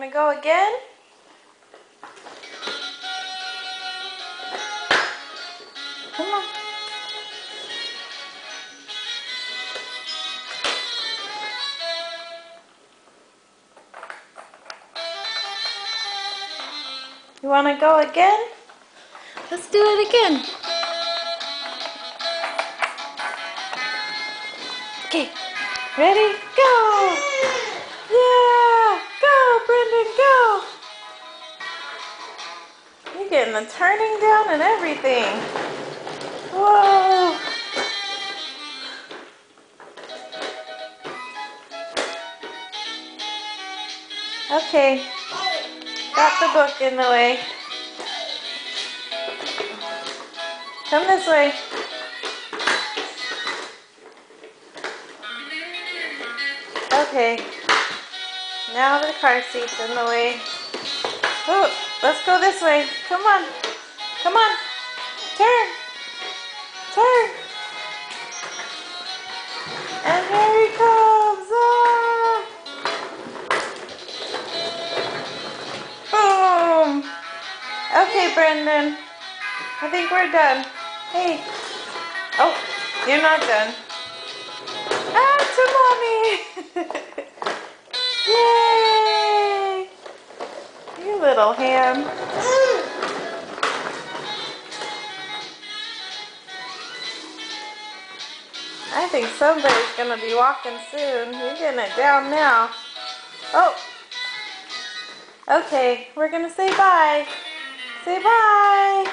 want to go again? Come on. You want to go again? Let's do it again. Okay, ready? Go! Yeah! Go, Brendan, go! You're getting the turning down and everything. Whoa! Okay, got the book in the way. Come this way. Okay, now the car seat's in the way. Oh, let's go this way. Come on. Come on. Turn. Turn. And here he comes. Ah! Boom. Okay, Brendan. I think we're done. Hey. Oh, you're not done. Ah, to mommy. Yay. You little ham. I think somebody's going to be walking soon. You're getting it down now. Oh. Okay, we're going to say bye. Say bye.